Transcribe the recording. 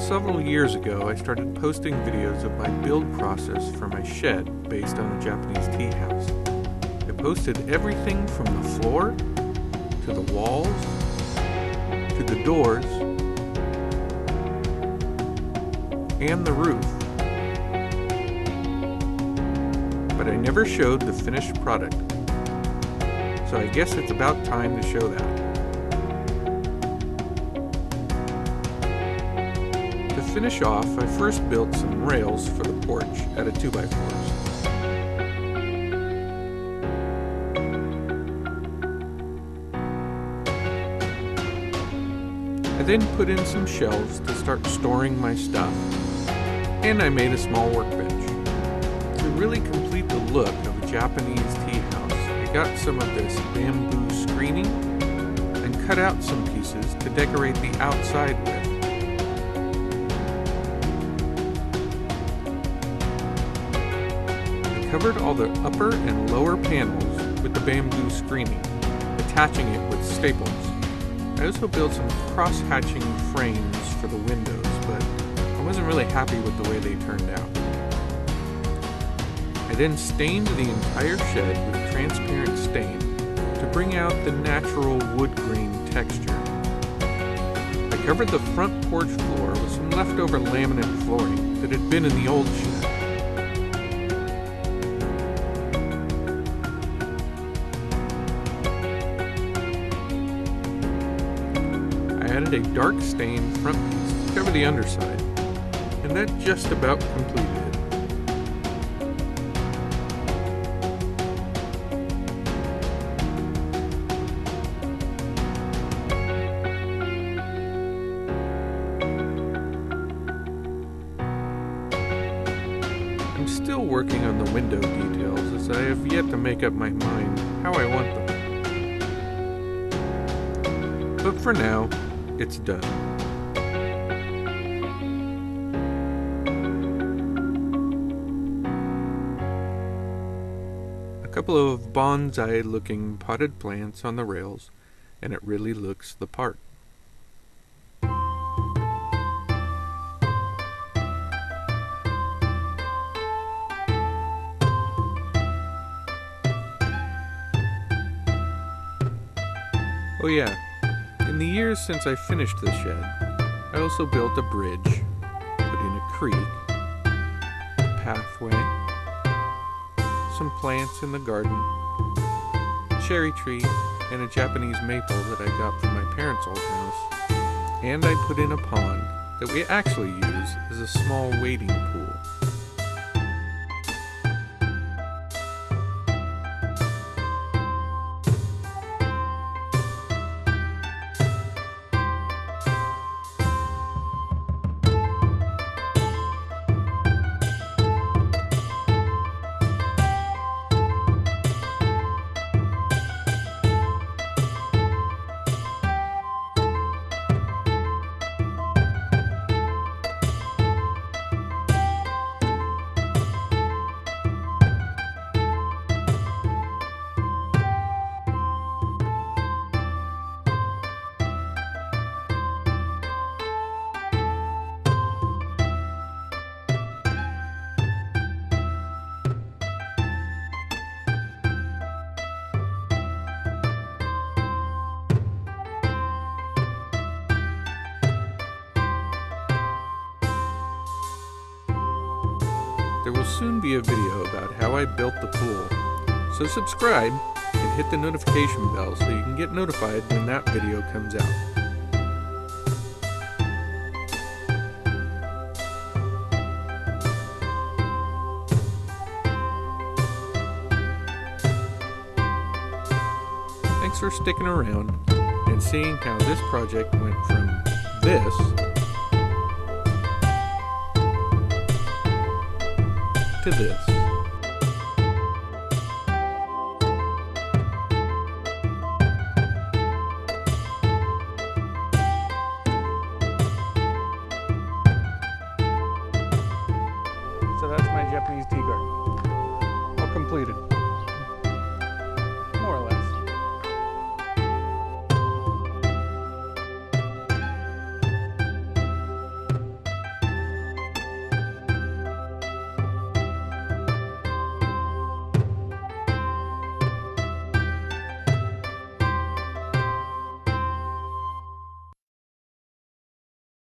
Several years ago, I started posting videos of my build process for my shed based on a Japanese tea house. I posted everything from the floor, to the walls, to the doors, and the roof. But I never showed the finished product. So I guess it's about time to show that. To finish off, I first built some rails for the porch out of 2x4s. I then put in some shelves to start storing my stuff, and I made a small workbench. To really complete the look of a Japanese tea house, I got some of this bamboo screening and cut out some pieces to decorate the outside with. I covered all the upper and lower panels with the bamboo screening, attaching it with staples. I also built some cross-hatching frames for the windows, but I wasn't really happy with the way they turned out. I then stained the entire shed with transparent stain to bring out the natural wood grain texture. I covered the front porch floor with some leftover laminate flooring that had been in the old shed. I added a dark stained front piece to cover the underside, and that just about completed it. I'm still working on the window details as I have yet to make up my mind how I want them. But for now, it's done. A couple of bonsai-looking potted plants on the rails, and it really looks the part. Oh yeah, in the years since I finished the shed, I also built a bridge, put in a creek, a pathway, some plants in the garden, a cherry tree, and a Japanese maple that I got from my parents' old house, and I put in a pond that we actually use as a small wading pool. There will soon be a video about how I built the pool, so subscribe and hit the notification bell so you can get notified when that video comes out. Thanks for sticking around and seeing how this project went from this to this. So that's my Japanese tea garden, all completed.